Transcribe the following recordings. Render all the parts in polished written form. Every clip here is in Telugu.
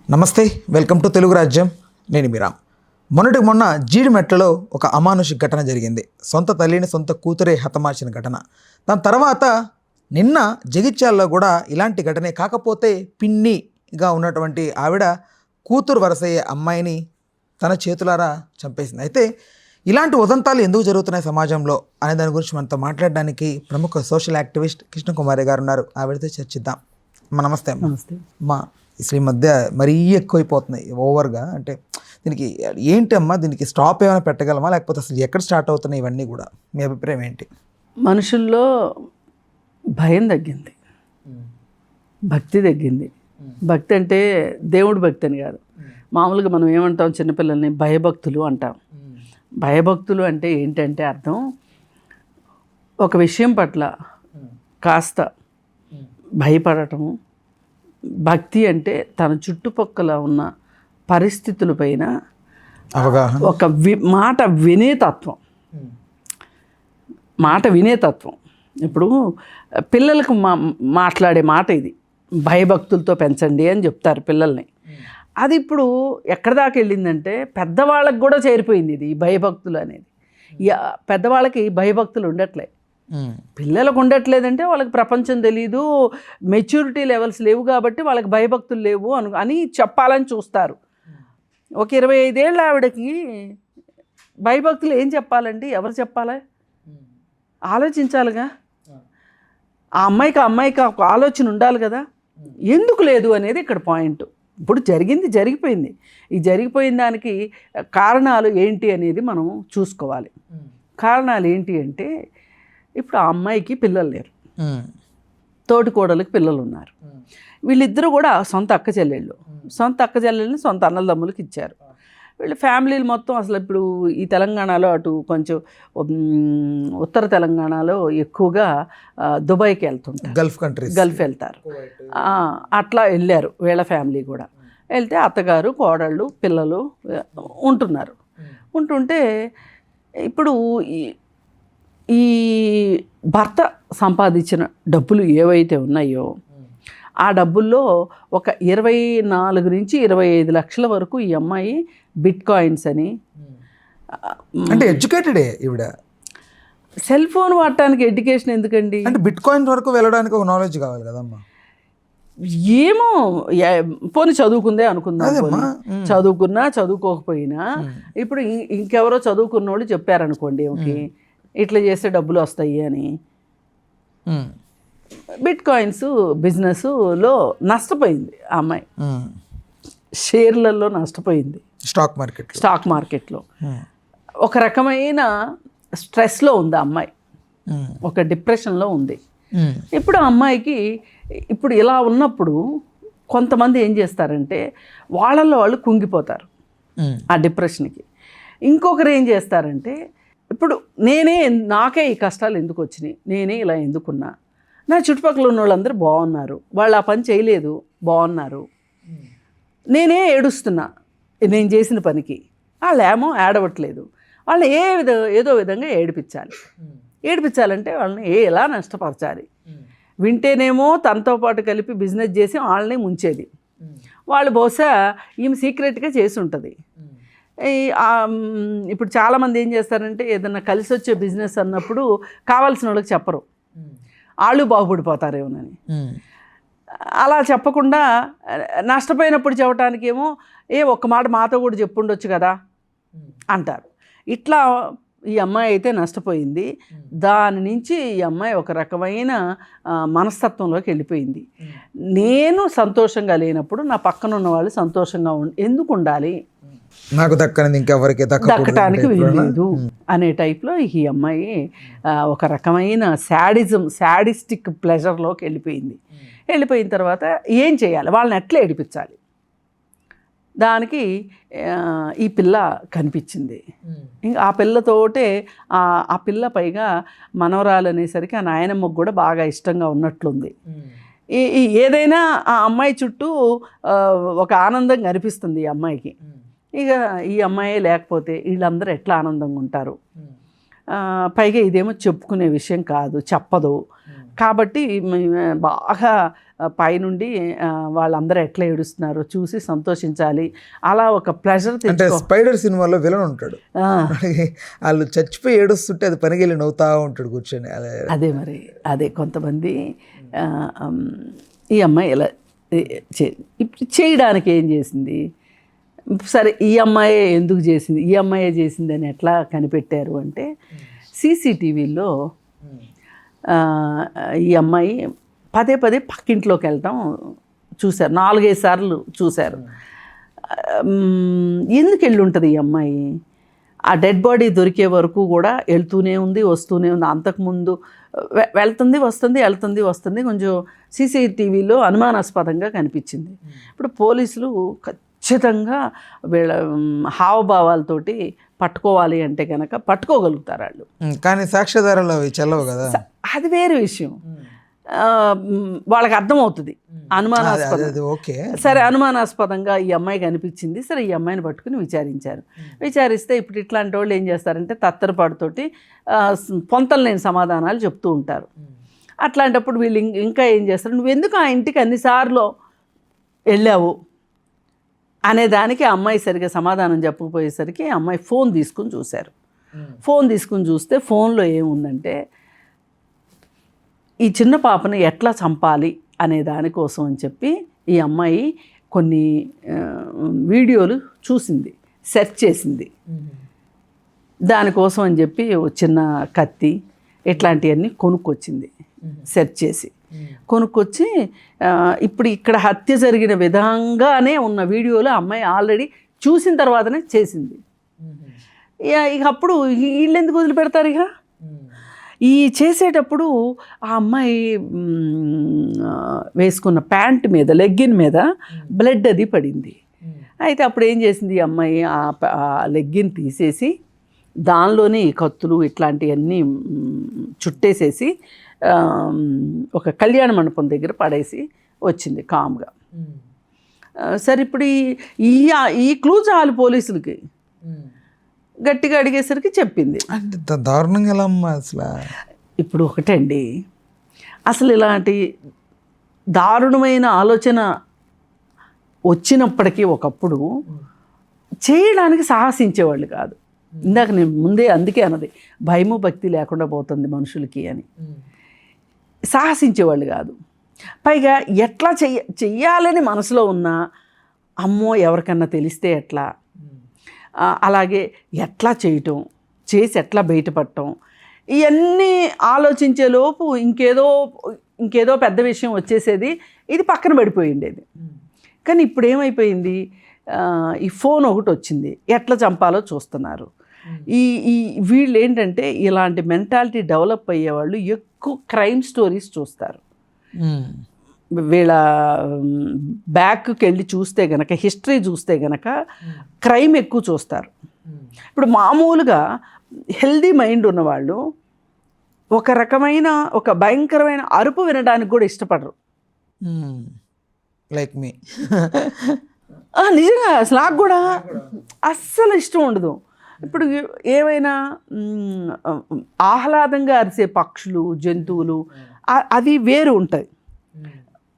నమస్తే, వెల్కమ్ టు తెలుగు రాజ్యం. నేను మీరామ్. మొన్నటికి మొన్న జీడిమెట్లలో ఒక అమానుషిక ఘటన జరిగింది. సొంత తల్లిని సొంత కూతురే హతమార్చిన ఘటన. దాని తర్వాత నిన్న జగిత్యాలలో కూడా ఇలాంటి ఘటనే, కాకపోతే పిన్నిగా ఉన్నటువంటి ఆవిడ కూతురు వరసయ్యే అమ్మాయిని తన చేతులారా చంపేసింది. అయితే ఇలాంటి ఉదంతాలు ఎందుకు జరుగుతున్నాయి సమాజంలో అనే దాని గురించి మనతో మాట్లాడడానికి ప్రముఖ సోషల్ యాక్టివిస్ట్ కృష్ణకుమారి గారు ఉన్నారు. ఆవిడతో చర్చిద్దాం. నమస్తే. నమస్తే. అసలు ఈ మధ్య మరీ ఎక్కువైపోతున్నాయి ఓవర్గా. అంటే దీనికి ఏంటి అమ్మా, దీనికి స్టాప్ ఏమైనా పెట్టగలమా, లేకపోతే అసలు ఎక్కడ స్టార్ట్ అవుతున్నాయి ఇవన్నీ కూడా? మీ అభిప్రాయం ఏంటి? మనుషుల్లో భయం తగ్గింది, భక్తి తగ్గింది. భక్తి అంటే దేవుడి భక్తి అని కాదు. మామూలుగా మనం ఏమంటాం, చిన్నపిల్లల్ని భయభక్తులు అంటాం. భయభక్తులు అంటే ఏంటంటే అర్థం, ఒక విషయం పట్ల కాస్త భయపడటము. భక్తి అంటే తన చుట్టుపక్కల ఉన్న పరిస్థితులపైన అవగాహన, ఒక మాట వినేతత్వం. ఇప్పుడు పిల్లలకు మాట్లాడే మాట ఇది, భయభక్తులతో పెంచండి అని చెప్తారు పిల్లల్ని. అది ఇప్పుడు ఎక్కడి దాకా వెళ్ళిందంటే పెద్దవాళ్ళకి కూడా చేరిపోయింది ఇది, ఈ భయభక్తులు అనేది. పెద్దవాళ్ళకి భయభక్తులు ఉండట్లే, పిల్లలకు ఉండట్లేదంటే వాళ్ళకి ప్రపంచం తెలీదు, మెచ్యూరిటీ లెవెల్స్ లేవు కాబట్టి వాళ్ళకి భయభక్తులు లేవు అని చెప్పాలని చూస్తారు. ఒక 25 ఏళ్ళ ఆవిడకి భయభక్తులు ఏం చెప్పాలండి, ఎవరు చెప్పాలి? ఆలోచించాలిగా. ఆ అమ్మాయికి ఒక ఆలోచన ఉండాలి కదా, ఎందుకు లేదు అనేది ఇక్కడ పాయింట్. ఇప్పుడు జరిగిపోయింది. ఈ జరిగిపోయిన దానికి కారణాలు ఏంటి అనేది మనం చూసుకోవాలి. కారణాలు ఏంటి అంటే, ఇప్పుడు ఆ అమ్మాయికి పిల్లలు లేరు, తోటి కోడలికి పిల్లలు ఉన్నారు. వీళ్ళిద్దరూ కూడా సొంత అక్క చెల్లెళ్ళని సొంత అన్నదమ్ములకి ఇచ్చారు. వీళ్ళ ఫ్యామిలీలు మొత్తం అసలు ఇప్పుడు ఈ తెలంగాణలో అటు కొంచెం ఉత్తర తెలంగాణలో ఎక్కువగా దుబాయ్కి వెళ్తుంటారు, గల్ఫ్ వెళ్తారు. అట్లా వెళ్ళారు వీళ్ళ ఫ్యామిలీ కూడా. వెళ్తే అత్తగారు కోడళ్ళు పిల్లలు ఉంటుంటే ఇప్పుడు ఈ భర్త సంపాదించిన డబ్బులు ఏవైతే ఉన్నాయో ఆ డబ్బుల్లో ఒక 24 నుంచి 25 లక్షల వరకు ఈ అమ్మాయి బిట్ కాయిన్స్ అని, అంటే ఎడ్యుకేటెడే ఈవిడ. సెల్ ఫోన్ వాడటానికి ఎడ్యుకేషన్ ఎందుకండి? అంటే బిట్ కాయిన్స్ వరకు వెళ్ళడానికి ఒక నాలెడ్జ్ కావాలి కదమ్మా. ఏమో పోనీ చదువుకుందే అనుకుందాం, చదువుకున్నా చదువుకోకపోయినా ఇప్పుడు ఇంకెవరో చదువుకున్న వాళ్ళు చెప్పారనుకోండి, ఓకే ఇట్లా చేస్తే డబ్బులు వస్తాయి అని. బిట్ కాయిన్స్ బిజినెస్లో నష్టపోయింది ఆ అమ్మాయి, షేర్లలో నష్టపోయింది, స్టాక్ మార్కెట్లో. ఒక రకమైన స్ట్రెస్లో ఉంది ఆ అమ్మాయి, ఒక డిప్రెషన్లో ఉంది. ఇప్పుడు ఆ అమ్మాయికి ఇప్పుడు ఇలా ఉన్నప్పుడు కొంతమంది ఏం చేస్తారంటే వాళ్ళల్లో వాళ్ళు కుంగిపోతారు ఆ డిప్రెషన్కి. ఇంకొకరు ఏం చేస్తారంటే, ఇప్పుడు నాకే ఈ కష్టాలు ఎందుకు వచ్చినాయి, నేనే ఇలా ఎందుకున్నా, నా చుట్టుపక్కల ఉన్న వాళ్ళందరూ బాగున్నారు, వాళ్ళు ఆ పని చేయలేదు బాగున్నారు, నేనే ఏడుస్తున్నా నేను చేసిన పనికి, వాళ్ళు ఏమో ఏడవట్లేదు. వాళ్ళని ఏదో విధంగా ఏడిపించాలంటే వాళ్ళని ఎలా నష్టపరచాలి. వింటేనేమో తనతో పాటు కలిపి బిజినెస్ చేసి వాళ్ళని ముంచేది. వాళ్ళు బహుశా ఈమె సీక్రెట్గా చేసి ఉంటుంది. ఇప్పుడు చాలామంది ఏం చేస్తారంటే ఏదన్నా కలిసి వచ్చే బిజినెస్ అన్నప్పుడు కావాల్సిన వాళ్ళకి చెప్పరు, వాళ్ళు బాగుపడిపోతారేమోనని. అలా చెప్పకుండా నష్టపోయినప్పుడు చెప్పడానికేమో ఒక్క మాట మాతో కూడా చెప్పుండొచ్చు కదా అంటారు. ఇట్లా ఈ అమ్మాయి అయితే నష్టపోయింది. దాని నుంచి ఈ అమ్మాయి ఒక రకమైన మనస్తత్వంలోకి వెళ్ళిపోయింది. నేను సంతోషంగా లేనప్పుడు నా పక్కన ఉన్న వాళ్ళు సంతోషంగా ఎందుకు ఉండాలి, నాకు దక్కటానికి వీల్లేదు అనే టైప్లో ఈ అమ్మాయి ఒక రకమైన శాడిస్టిక్ ప్లెజర్లోకి వెళ్ళిపోయిన తర్వాత ఏం చేయాలి, వాళ్ళని ఎట్లా ఏడిపించాలి, దానికి ఈ పిల్ల కనిపించింది. ఇంకా ఆ పిల్లతోటే ఆ పిల్ల పైగా మనవరాలు అనేసరికి ఆ నాయనమ్మకు కూడా బాగా ఇష్టంగా ఉన్నట్లుంది. ఏదైనా ఆ అమ్మాయి చుట్టూ ఒక ఆనందం కనిపిస్తుంది ఈ అమ్మాయికి. ఇక ఈ అమ్మాయే లేకపోతే వీళ్ళందరూ ఎట్లా ఆనందంగా ఉంటారు. పైగా ఇదేమో చెప్పుకునే విషయం కాదు, చెప్పదు. కాబట్టి బాగా పైనుండి వాళ్ళందరూ ఎట్లా ఏడుస్తున్నారో చూసి సంతోషించాలి, అలా ఒక ప్లెజర్ అంటే స్పైడర్ సినిమాలో విలన్ ఉంటాడు, వాళ్ళు చచ్చిపోయి ఏడుస్తుంటే అది పనికెళ్ళి నవ్వుతా ఉంటాడు కూర్చొని. అదే మరి అదే కొంతమంది ఈ అమ్మాయి ఇలా ఇప్పుడు చేయడానికి ఏం చేసింది, సరే ఈ అమ్మాయే ఎందుకు చేసింది, ఈ అమ్మాయే చేసింది అని ఎట్లా కనిపెట్టారు అంటే సీసీటీవీలో ఈ అమ్మాయి పదే పదే పక్కింట్లోకి వెళ్ళటం చూశారు, 4-5 సార్లు చూశారు. ఎందుకు వెళ్ళి ఉంటుంది ఈ అమ్మాయి, ఆ డెడ్ బాడీ దొరికే వరకు కూడా వెళ్తూనే ఉంది వస్తూనే ఉంది. అంతకుముందు వెళ్తుంది వస్తుంది కొంచెం సీసీటీవీలో అనుమానాస్పదంగా కనిపించింది. ఇప్పుడు పోలీసులు ఖచ్చితంగా వీళ్ళ హావభావాలతోటి పట్టుకోవాలి అంటే కనుక పట్టుకోగలుగుతారు వాళ్ళు. కానీ సాక్ష్యాధారాలు అవి చెల్లవు కదా, అది వేరే విషయం. వాళ్ళకి అర్థమవుతుంది అనుమానాస్పదం. సరే అనుమానాస్పదంగా ఈ అమ్మాయి కనిపించింది, సరే ఈ అమ్మాయిని పట్టుకుని విచారిస్తే ఇప్పుడు ఇట్లాంటి వాళ్ళు ఏం చేస్తారంటే తత్తరపాటుతోటి పొంతలు లేని సమాధానాలు చెప్తూ ఉంటారు. అట్లాంటప్పుడు వీళ్ళు ఇంకా ఏం చేస్తారు, నువ్వు ఎందుకు ఆ ఇంటికి అన్నిసార్లు వెళ్ళావు అనే దానికి ఆ అమ్మాయి సరిగా సమాధానం చెప్పకపోయేసరికి ఆ అమ్మాయి ఫోన్ తీసుకుని చూశారు. ఫోన్ తీసుకుని చూస్తే ఫోన్లో ఏముందంటే ఈ చిన్న పాపను ఎట్లా చంపాలి అనే దానికోసం అని చెప్పి ఈ అమ్మాయి కొన్ని వీడియోలు చూసింది, సెర్చ్ చేసింది. దానికోసం అని చెప్పి చిన్న కత్తి ఇట్లాంటివన్నీ కొనుక్కొచ్చింది, సెర్చ్ చేసి కొనుక్కొచ్చి ఇప్పుడు ఇక్కడ హత్య జరిగిన విధంగానే ఉన్న వీడియోలు అమ్మాయి ఆల్రెడీ చూసిన తర్వాతనే చేసింది. ఇక అప్పుడు వీళ్ళు ఎందుకు వదిలిపెడతారు, ఇక ఈ చేసేటప్పుడు ఆ అమ్మాయి వేసుకున్న ప్యాంట్ మీద లెగ్గిన్ మీద బ్లడ్ అది పడింది. అయితే అప్పుడు ఏం చేసింది ఈ అమ్మాయి, ఆ లెగ్గిన్ తీసేసి దానిలోనే ఈ కత్తులు ఇట్లాంటివన్నీ చుట్టేసేసి ఒక కళ్యాణ మండపం దగ్గర పడేసి వచ్చింది కామ్గా. సరే ఇప్పుడు ఈ క్లూ చాలు పోలీసులకి, గట్టిగా అడిగేసరికి చెప్పింది. అంటే దారుణంగా ఎలా అమ్మా అసలు. ఇప్పుడు ఒకటండి, అసలు ఇలాంటి దారుణమైన ఆలోచన వచ్చినప్పటికీ ఒకప్పుడు చేయడానికి సాహసించేవాళ్ళు కాదు. ఇందాక నేను ముందే అందుకే అన్నది భయము భక్తి లేకుండా పోతుంది మనుషులకి అని. సాహసించేవాళ్ళు కాదు. పైగా ఎట్లా చెయ్యాలని మనసులో ఉన్నా అమ్మో ఎవరికన్నా తెలిస్తే ఎట్లా, అలాగే ఎట్లా చేయటం, చేసి ఎట్లా బయటపడటం, ఇవన్నీ ఆలోచించేలోపు ఇంకేదో పెద్ద విషయం వచ్చేసేది, ఇది పక్కన పడిపోయి ఉండేది. కానీ ఇప్పుడు ఏమైపోయింది, ఈ ఫోన్ ఒకటి వచ్చింది, ఎట్లా చంపాలో చూస్తున్నారు. ఈ వీళ్ళు ఏంటంటే ఇలాంటి మెంటాలిటీ డెవలప్ అయ్యేవాళ్ళు ఎక్కువ క్రైమ్ స్టోరీస్ చూస్తారు. వీళ్ళ బ్యాక్కి వెళ్ళి చూస్తే గనక, హిస్టరీ చూస్తే గనక క్రైమ్ ఎక్కువ చూస్తారు. ఇప్పుడు మామూలుగా హెల్దీ మైండ్ ఉన్నవాళ్ళు ఒక రకమైన ఒక భయంకరమైన అరుపు వినడానికి కూడా ఇష్టపడరు. లైక్ మీ. నిజంగా అసలు నాకు కూడా అస్సలు ఇష్టం ఉండదు. ఇప్పుడు ఏమైనా ఆహ్లాదంగా అరిసే పక్షులు, జంతువులు అవి వేరు ఉంటాయి.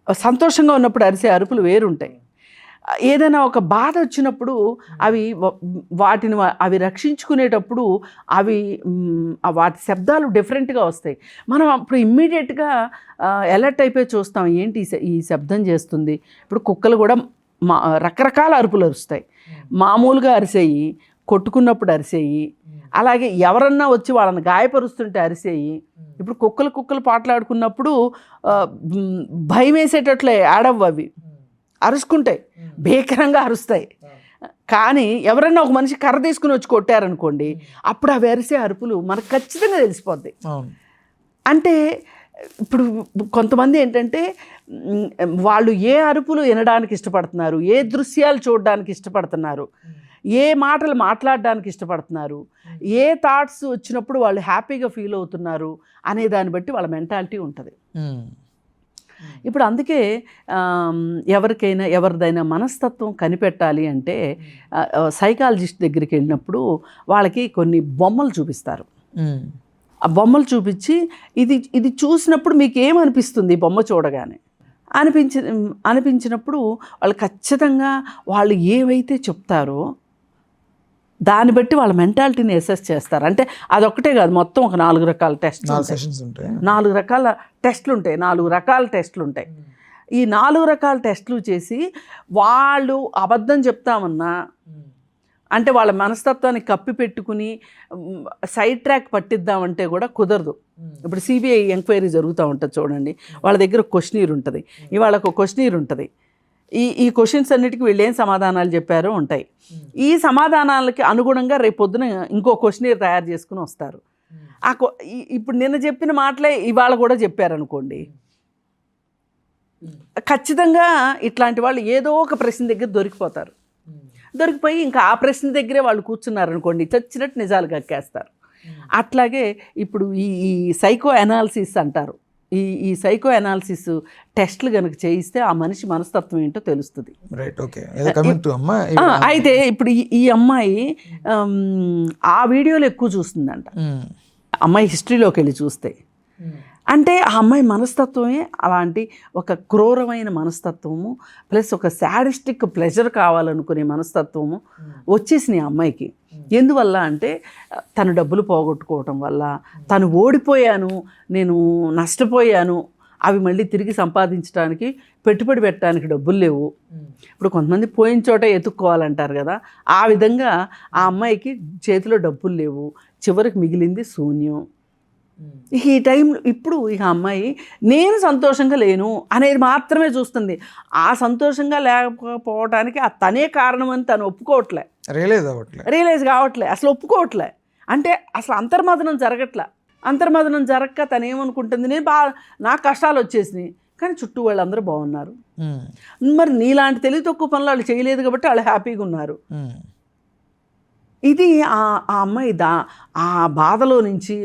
సంతోషంగా ఉన్నప్పుడు అరిసే అరుపులు వేరుంటాయి. ఏదైనా ఒక బాధ వచ్చినప్పుడు అవి రక్షించుకునేటప్పుడు వాటి శబ్దాలు డిఫరెంట్గా వస్తాయి. మనం అప్పుడు ఇమ్మీడియట్గా అలర్ట్ అయిపోయి చూస్తాం, ఏంటి ఈ శబ్దం చేస్తుంది. ఇప్పుడు కుక్కలు కూడా రకరకాల అరుపులు అరుస్తాయి. మామూలుగా అరిసేయి, కొట్టుకున్నప్పుడు అరిసేయి, అలాగే ఎవరన్నా వచ్చి వాళ్ళని గాయపరుస్తుంటే అరిసేయి. ఇప్పుడు కుక్కలు పాటలాడుకున్నప్పుడు భయం వేసేటట్లే ఆడవ్వు, అవి అరుచుకుంటాయి, భీకరంగా అరుస్తాయి. కానీ ఎవరన్నా ఒక మనిషి కర్ర తీసుకుని వచ్చి కొట్టారనుకోండి, అప్పుడు అవి అరిసే అరుపులు మనకు ఖచ్చితంగా తెలిసిపోద్ది. అంటే ఇప్పుడు కొంతమంది ఏంటంటే వాళ్ళు ఏ అరుపులు వినడానికి ఇష్టపడుతున్నారు, ఏ దృశ్యాలు చూడడానికి ఇష్టపడుతున్నారు, ఏ మాటలు మాట్లాడడానికి ఇష్టపడుతున్నారు, ఏ థాట్స్ వచ్చినప్పుడు వాళ్ళు హ్యాపీగా ఫీల్ అవుతున్నారు అనే దాన్ని బట్టి వాళ్ళ మెంటాలిటీ ఉంటుంది. ఇప్పుడు అందుకే ఎవరిదైనా మనస్తత్వం కనిపెట్టాలి అంటే సైకాలజిస్ట్ దగ్గరికి వెళ్ళినప్పుడు వాళ్ళకి కొన్ని బొమ్మలు చూపిస్తారు. ఆ బొమ్మలు చూపించి ఇది చూసినప్పుడు మీకు ఏమనిపిస్తుంది ఈ బొమ్మ చూడగానే అనిపించినప్పుడు వాళ్ళు ఖచ్చితంగా వాళ్ళు ఏవైతే చెప్తారో దాన్ని బట్టి వాళ్ళ మెంటాలిటీని అసెస్ చేస్తారు. అంటే అదొక్కటే కాదు, మొత్తం ఒక 4 రకాల టెస్ట్లు ఉంటాయి. 4 రకాల టెస్టులు ఉంటాయి. 4 రకాల టెస్టులు ఉంటాయి. ఈ 4 రకాల టెస్టులు చేసి వాళ్ళు అబద్ధం చెప్తామన్నా, అంటే వాళ్ళ మనస్తత్వాన్ని కప్పి పెట్టుకుని సైడ్ ట్రాక్ పట్టిద్దామంటే కూడా కుదరదు. ఇప్పుడు సిబిఐ ఎంక్వైరీ జరుగుతూ ఉంటుంది చూడండి, వాళ్ళ దగ్గర క్వశ్చనీర్ ఉంటుంది, ఇవాళ ఒక క్వశ్చనీర్ ఉంటుంది. ఈ క్వశ్చన్స్ అన్నిటికీ వీళ్ళు ఏం సమాధానాలు చెప్పారో ఉంటాయి. ఈ సమాధానాలకి అనుగుణంగా రేపు పొద్దున ఇంకో క్వశ్చనీర్ తయారు చేసుకుని వస్తారు. ఇప్పుడు నిన్న చెప్పిన మాటలే ఇవాళ కూడా చెప్పారనుకోండి, ఖచ్చితంగా ఇట్లాంటి వాళ్ళు ఏదో ఒక ప్రశ్న దగ్గర దొరికిపోయి ఇంకా ఆ ప్రశ్న దగ్గరే వాళ్ళు కూర్చున్నారనుకోండి, చచ్చినట్టు నిజాలు కక్కేస్తారు. అట్లాగే ఇప్పుడు ఈ సైకో అనాలిసిస్ అంటారు. ఈ సైకో అనాలిసిస్ టెస్ట్లు కనుక చేయిస్తే ఆ మనిషి మనస్తత్వం ఏంటో తెలుస్తుంది. అయితే ఇప్పుడు ఈ అమ్మాయి ఆ వీడియోలు ఎక్కువ చూస్తుందంట. అమ్మాయి హిస్టరీలోకి వెళ్ళి చూస్తే అంటే ఆ అమ్మాయి మనస్తత్వమే అలాంటి ఒక క్రూరమైన మనస్తత్వము ప్లస్ ఒక శాడిస్టిక్ ప్లెజర్ కావాలనుకునే మనస్తత్వము వచ్చేసినాయి ఆ అమ్మాయికి. ఎందువల్ల అంటే తను డబ్బులు పోగొట్టుకోవటం వల్ల, తను ఓడిపోయాను, నేను నష్టపోయాను, అవి మళ్ళీ తిరిగి సంపాదించడానికి పెట్టుబడి పెట్టడానికి డబ్బులు లేవు. ఇప్పుడు కొంతమంది పోయిన చోట ఎత్తుక్కోవాలంటారు కదా, ఆ విధంగా ఆ అమ్మాయికి చేతిలో డబ్బులు లేవు, చివరికి మిగిలింది శూన్యం. ఈ టైంలో ఇప్పుడు ఇక అమ్మాయి నేను సంతోషంగా లేను అనేది మాత్రమే చూస్తుంది. ఆ సంతోషంగా లేకపోవడానికి ఆ తనే కారణం అని తను ఒప్పుకోవట్లే, రియలైజ్ కావట్లే, అసలు ఒప్పుకోవట్లే. అంటే అసలు అంతర్మదనం జరగక తను ఏమనుకుంటుంది, నాకు కష్టాలు వచ్చేసినాయి కానీ చుట్టూ వాళ్ళందరూ బాగున్నారు. మరి నీలాంటి తెలివి తక్కువ పనులు వాళ్ళు చేయలేదు కాబట్టి వాళ్ళు హ్యాపీగా ఉన్నారు. ఇది ఆ అమ్మాయి ఆ బాధలో నుంచి,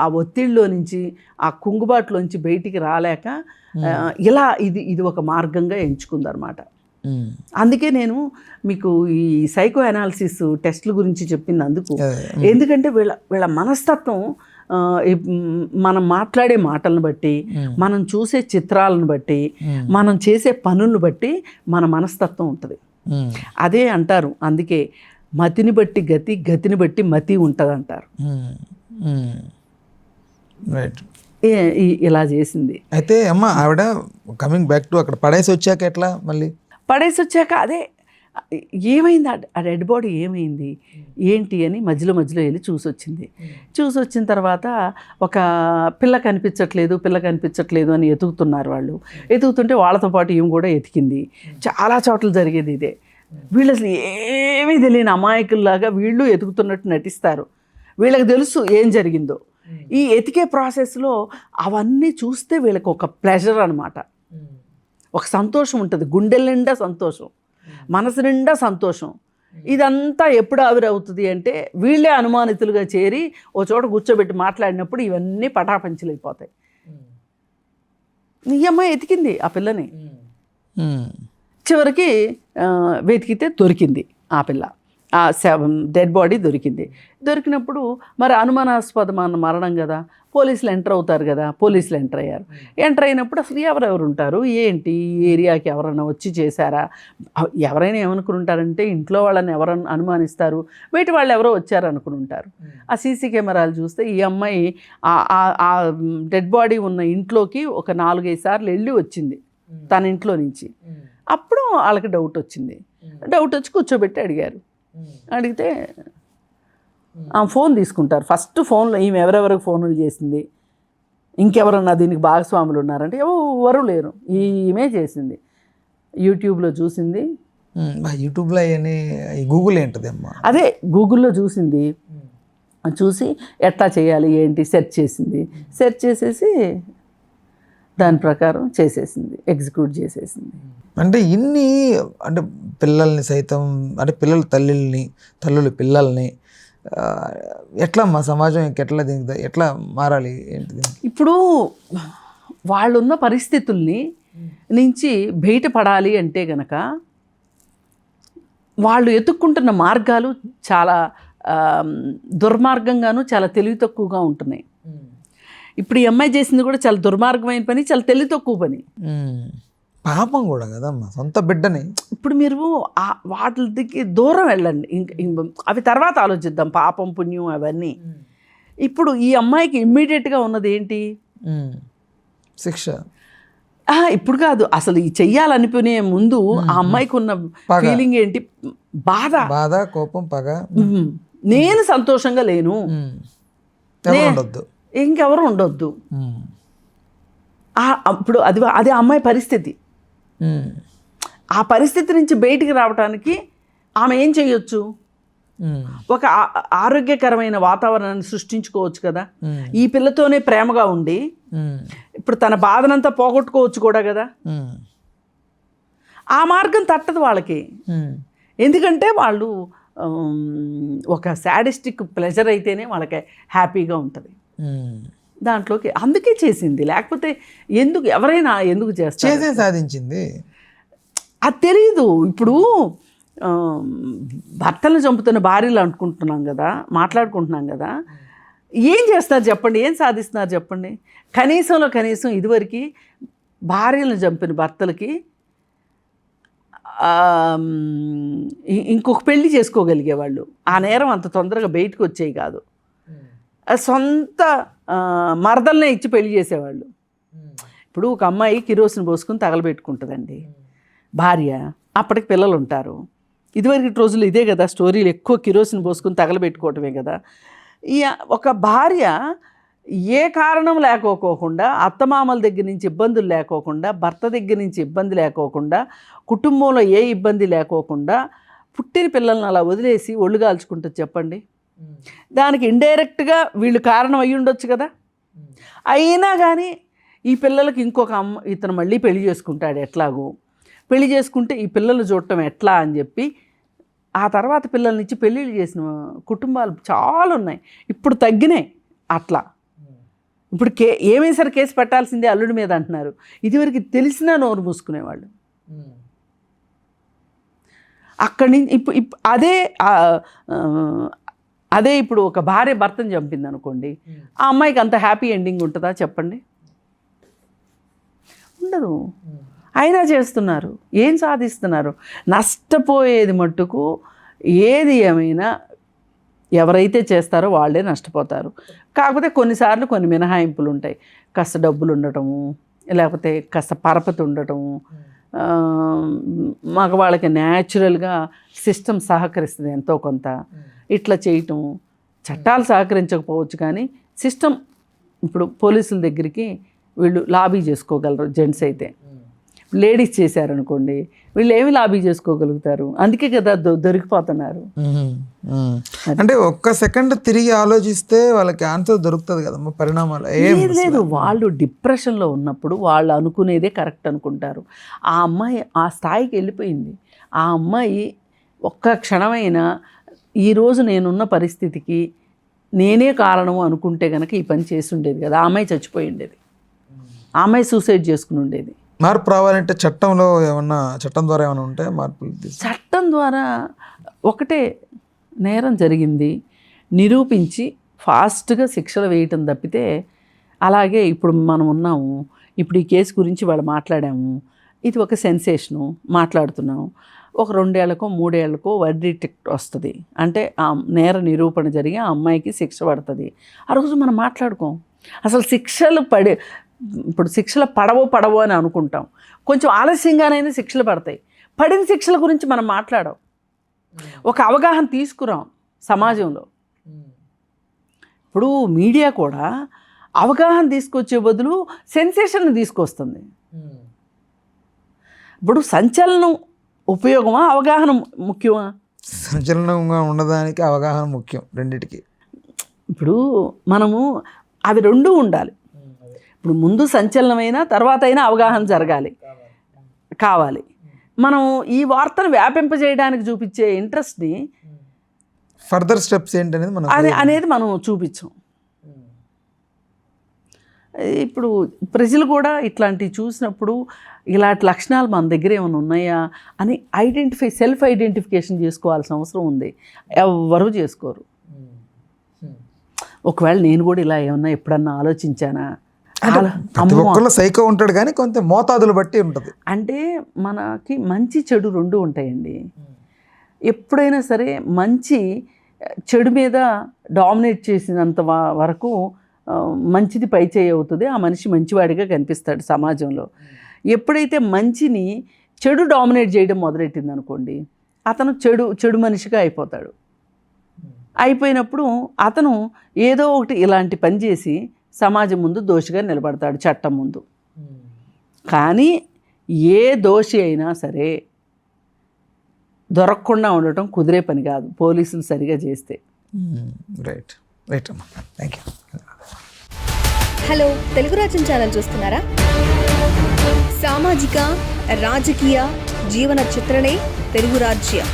ఆ ఒత్తిడిలో నుంచి, ఆ కుంగుబాటులోంచి బయటికి రాలేక ఇలా ఇది ఒక మార్గంగా ఎంచుకుందనమాట. అందుకే నేను మీకు ఈ సైకో అనాలిసిస్ టెస్ట్ల గురించి చెప్పింది అందుకు. ఎందుకంటే వీళ్ళ మనస్తత్వం మనం మాట్లాడే మాటలను బట్టి, మనం చూసే చిత్రాలను బట్టి, మనం చేసే పనులను బట్టి మన మనస్తత్వం ఉంటుంది. అదే అంటారు, అందుకే మతిని బట్టి గతి, గతిని బట్టి మతి ఉంటుంది అంటారు. ఇలా చేసింది. అయితే అమ్మ ఆవిడ కమింగ్ బ్యాక్ టు అక్కడ పడేసి వచ్చాక ఎట్లా మళ్ళీ పడేసి వచ్చాక అదే ఏమైంది, ఆ డెడ్ బాడీ ఏమైంది ఏంటి అని మధ్యలో వెళ్ళి చూసి వచ్చిన తర్వాత ఒక పిల్ల కనిపించట్లేదు అని ఎతుకుతున్నారు వాళ్ళు. ఎతుకుతుంటే వాళ్ళతో పాటు ఏం కూడా ఎతికింది. చాలా చోట్ల జరిగేది ఇదే. వీళ్ళు అసలు ఏమీ తెలియని అమాయకుల్లాగా వీళ్ళు ఎతుకుతున్నట్టు నటిస్తారు. వీళ్ళకి తెలుసు ఏం జరిగిందో. ఈ ఎతికే ప్రాసెస్లో అవన్నీ చూస్తే వీళ్ళకి ఒక ప్లెజర్ అనమాట, ఒక సంతోషం ఉంటుంది. గుండెల నిండా సంతోషం, మనసు నిండా సంతోషం. ఇదంతా ఎప్పుడు ఆవిరవుతుంది అంటే వీళ్ళే అనుమానితులుగా చేరి ఓ చోట కూర్చోబెట్టి మాట్లాడినప్పుడు ఇవన్నీ పటాపంచలైపోతాయి. ఈ అమ్మాయి ఎతికింది ఆ పిల్లని, చివరికి వెతికితే దొరికింది ఆ పిల్ల, ఆ డెడ్ బాడీ దొరికినప్పుడు మరి అనుమానాస్పదమైన మరణం కదా, పోలీసులు ఎంటర్ అవుతారు కదా, పోలీసులు ఎంటర్ అయినప్పుడు అసలు ఎవరెవరు ఉంటారు ఏంటి, ఈ ఏరియాకి ఎవరైనా వచ్చి చేశారా, ఎవరైనా ఏమనుకుని ఉంటారంటే ఇంట్లో వాళ్ళని ఎవరైనా అనుమానిస్తారు, బయట వాళ్ళు ఎవరో వచ్చారు అనుకుని ఉంటారు. ఆ సీసీ కెమెరాలు చూస్తే ఈ అమ్మాయి ఆ డెడ్ బాడీ ఉన్న ఇంట్లోకి ఒక 4-5 సార్లు వెళ్ళి వచ్చింది తన ఇంట్లో నుంచి. అప్పుడు వాళ్ళకి డౌట్ వచ్చి కూర్చోబెట్టి అడిగితే ఫోన్ తీసుకుంటారు. ఫస్ట్ ఫోన్లో ఈమె ఎవరెవరికి ఫోన్లు చేసింది, ఇంకెవరన్నా దీనికి భాగస్వాములు ఉన్నారంటే ఎవరు లేరు, ఈమె చేసింది. యూట్యూబ్లో చూసింది, యూట్యూబ్లో గూగుల్ ఏంటిది అమ్మా, అదే గూగుల్లో చూసి ఎట్లా చేయాలి ఏంటి సెర్చ్ చేసేసి దాని ప్రకారం ఎగ్జిక్యూట్ చేసేసింది. అంటే ఇన్ని అంటే పిల్లల్ని సైతం, అంటే పిల్లలు తల్లులు పిల్లల్ని ఎట్లా మా సమాజం ఎట్లా దీనికి ఎట్లా మారాలి ఏంటిది? ఇప్పుడు వాళ్ళున్న పరిస్థితుల్ని నుంచి బయటపడాలి అంటే గనక వాళ్ళు ఎత్తుక్కుంటున్న మార్గాలు చాలా దుర్మార్గంగాను చాలా తెలివి తక్కువగా ఉంటున్నాయి. ఇప్పుడు ఈ అమ్మాయి చేసింది కూడా చాలా దుర్మార్గమైన పని, చాలా తెలివి తక్కువ పని. పాపం కూడా కదమ్మా, సొంత బిడ్డని. ఇప్పుడు మీరు వాటికి దూరం వెళ్ళండి, ఇంకా అవి తర్వాత ఆలోచిద్దాం, పాపం పుణ్యం అవన్నీ. ఇప్పుడు ఈ అమ్మాయికి ఇమ్మీడియట్గా ఉన్నది ఏంటి? శిక్ష. ఇప్పుడు కాదు, అసలు ఈ చెయ్యాలనిపోయే ముందు ఆ అమ్మాయికి ఉన్న ఫీలింగ్ ఏంటి? బాధ, కోపం, పగ. నేను సంతోషంగా లేను, ఇంకెవరు ఉండొద్దు. అప్పుడు అది అమ్మాయి పరిస్థితి. ఆ పరిస్థితి నుంచి బయటికి రావడానికి ఆమె ఏం చేయొచ్చు? ఒక ఆరోగ్యకరమైన వాతావరణాన్ని సృష్టించుకోవచ్చు కదా. ఈ పిల్లతోనే ప్రేమగా ఉండి ఇప్పుడు తన బాధనంతా పోగొట్టుకోవచ్చు కూడా కదా. ఆ మార్గం తట్టదు వాళ్ళకి, ఎందుకంటే వాళ్ళు ఒక సాడిస్టిక్ ప్లెజర్ అయితేనే వాళ్ళకి హ్యాపీగా ఉంటుంది దాంట్లోకి. అందుకే చేసింది, లేకపోతే ఎవరైనా ఎందుకు చేస్తారు? సాధించింది అది తెలీదు. ఇప్పుడు భర్తలను చంపుతున్న భార్యలు అనుకుంటున్నాం కదా, మాట్లాడుకుంటున్నాం కదా. ఏం చేస్తారు చెప్పండి, ఏం సాధిస్తున్నారు చెప్పండి? కనీసం ఇదివరకు భార్యలను చంపిన భర్తలకి ఇంకొక పెళ్లి చేసుకోగలిగేవాళ్ళు. ఆ నేరం అంత తొందరగా బయటకు వచ్చేవి కాదు. సొంత మరదలనే ఇచ్చి పెళ్లి చేసేవాళ్ళు. ఇప్పుడు ఒక అమ్మాయి కిరోసిన్ పోసుకుని తగలబెట్టుకుంటుందండి భార్య, అప్పటికి పిల్లలు ఉంటారు. ఇదివరకు రోజులు ఇదే కదా స్టోరీలు, ఎక్కువ కిరోసిన్ పోసుకుని తగలబెట్టుకోవటమే కదా. ఒక భార్య ఏ కారణం లేకోకుండా, అత్తమామల దగ్గర నుంచి ఇబ్బందులు లేకోకుండా, భర్త దగ్గర నుంచి ఇబ్బంది లేకోకుండా, కుటుంబంలో ఏ ఇబ్బంది లేకోకుండా పుట్టిన పిల్లల్ని అలా వదిలేసి ఒళ్ళు కాల్చుకుంటుంది చెప్పండి. దానికి ఇండైరెక్ట్గా వీళ్ళు కారణం అయ్యి ఉండొచ్చు కదా. అయినా కానీ ఈ పిల్లలకి ఇంకొక ఇతను మళ్ళీ పెళ్లి చేసుకుంటాడు, ఎట్లాగో పెళ్లి చేసుకుంటే ఈ పిల్లలు చూడటం ఎట్లా అని చెప్పి ఆ తర్వాత పిల్లల్నిచ్చి పెళ్ళిళ్ళు చేసిన కుటుంబాలు చాలా ఉన్నాయి. ఇప్పుడు తగ్గినాయి అట్లా. ఇప్పుడు ఏమైనా సరే కేసు పెట్టాల్సిందే అల్లుడి మీద అంటున్నారు. ఇదివరకు తెలిసినా నోరు మూసుకునేవాళ్ళు. అక్కడి నుంచి అదే ఇప్పుడు ఒక భార్య భర్తను చంపింది అనుకోండి, ఆ అమ్మాయికి అంత హ్యాపీ ఎండింగ్ ఉంటుందా చెప్పండి? ఉండదు. అయినా చేస్తున్నారు. ఏం సాధిస్తున్నారు? నష్టపోయేది మట్టుకు ఏది ఏమైనా ఎవరైతే చేస్తారో వాళ్ళే నష్టపోతారు. కాకపోతే కొన్నిసార్లు కొన్ని మినహాయింపులు ఉంటాయి. కాస్త డబ్బులు ఉండటము, లేకపోతే కాస్త పరపతి ఉండటము, మగవాళ్ళకి న్యాచురల్గా సిస్టమ్ సహకరిస్తుంది ఎంతో కొంత. ఇట్లా చేయటం, చట్టాలు సహకరించకపోవచ్చు కానీ సిస్టమ్. ఇప్పుడు పోలీసుల దగ్గరికి వీళ్ళు లాబీ చేసుకోగలరు జెంట్స్ అయితే. లేడీస్ చేశారనుకోండి, వీళ్ళు ఏమి లాబీ చేసుకోగలుగుతారు? అందుకే కదా దొరికిపోతున్నారు. అంటే ఒక్క సెకండ్ తిరిగి ఆలోచిస్తే వాళ్ళకి ఆన్సర్ దొరుకుతుంది కదమ్మా. పరిణామాలు లేదు, వాళ్ళు డిప్రెషన్లో ఉన్నప్పుడు వాళ్ళు అనుకునేదే కరెక్ట్ అనుకుంటారు. ఆ అమ్మాయి ఆ స్థాయికి వెళ్ళిపోయింది. ఆ అమ్మాయి ఒక్క క్షణమైనా ఈరోజు నేనున్న పరిస్థితికి నేనే కారణము అనుకుంటే కనుక ఈ పని చేసి ఉండేది కదా. ఆ అమ్మాయి చచ్చిపోయి ఉండేది, ఆ అమ్మాయి సూసైడ్ చేసుకుని ఉండేది. మార్పు రావాలంటే చట్టం ద్వారా ఏమైనా ఉంటే మార్పులు? చట్టం ద్వారా ఒకటే, నేరం జరిగింది నిరూపించి ఫాస్ట్గా శిక్షలు వేయటం తప్పితే, అలాగే ఇప్పుడు మనం ఉన్నాము, ఇప్పుడు ఈ కేసు గురించి వాళ్ళు మాట్లాడాము, ఇది ఒక సెన్సేషను మాట్లాడుతున్నాము. ఒక 2 ఏళ్లకో 3 ఏళ్లకో వర్డిక్ట్ వస్తుంది, అంటే ఆ నేర నిరూపణ జరిగి ఆ అమ్మాయికి శిక్ష పడుతుంది. ఆ రోజు మనం మాట్లాడుకోం. అసలు ఇప్పుడు శిక్షలు పడవో అని అనుకుంటాం. కొంచెం ఆలస్యంగానైనా శిక్షలు పడతాయి. పడిన శిక్షల గురించి మనం మాట్లాడం. ఒక అవగాహన తీసుకురాం సమాజంలో. ఇప్పుడు మీడియా కూడా అవగాహన తీసుకొచ్చే బదులు సెన్సేషన్ తీసుకొస్తుంది. ఇప్పుడు సంచలనం ఉపయోగమా, అవగాహన ముఖ్యమా? సంచలనంగా ఉండడానికి అవగాహన ముఖ్యం, రెండిటికి. ఇప్పుడు మనము అవి రెండూ ఉండాలి. ఇప్పుడు ముందు సంచలనమైన తర్వాత అయినా అవగాహన కావాలి. మనం ఈ వార్తను వ్యాపింపజేయడానికి చూపించే ఇంట్రెస్ట్ని, ఫర్దర్ స్టెప్స్ ఏంటనేది అనేది మనం చూపించాం. ఇప్పుడు ప్రజలు కూడా ఇట్లాంటివి చూసినప్పుడు ఇలాంటి లక్షణాలు మన దగ్గర ఏమైనా ఉన్నాయా అని సెల్ఫ్ ఐడెంటిఫికేషన్ చేసుకోవాల్సిన అవసరం ఉంది. ఎవ్వరూ చేసుకోరు. ఒకవేళ నేను కూడా ఇలా ఏమన్నా ఎప్పుడన్నా ఆలోచించానా, ప్రతి ఒక్కళ్ళు సైకో ఉంటాడు కానీ కొంత మోతాదులు బట్టి ఉంటుంది. అంటే మనకి మంచి చెడు రెండు ఉంటాయండి. ఎప్పుడైనా సరే మంచి చెడు మీద డామినేట్ చేసినంత వరకు మంచిది పై చేయి అవుతుంది, ఆ మనిషి మంచివాడిగా కనిపిస్తాడు సమాజంలో. ఎప్పుడైతే మంచిని చెడు డామినేట్ చేయడం మొదలెట్టింది అనుకోండి, అతను చెడు మనిషిగా అయిపోతాడు. అయిపోయినప్పుడు అతను ఏదో ఒకటి ఇలాంటి పని చేసి సమాజం ముందు దోషిగా నిలబడతాడు, చట్టం ముందు. కానీ ఏ దోషి అయినా సరే దొరకకుండా ఉండటం కుదిరే పని కాదు, పోలీసులు సరిగా చేస్తే. రైట్ రైట్ అమ్మా, థ్యాంక్ యూ. హలో, తెలుగు రాజ్యం ఛానల్ చూస్తున్నారా? సామాజిక రాజకీయ జీవన చిత్రణే తెలుగు రాజ్యం.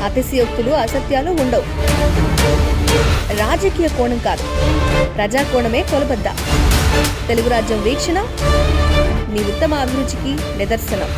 అతిశయోక్తులు అసత్యాలు ఉండవు. రాజకీయ కోణం కాదు, ప్రజా కోణమే కొలబద్ద. తెలుగు రాజ్యం వీక్షణ మీ ఉత్తమ అభిరుచికి నిదర్శనం.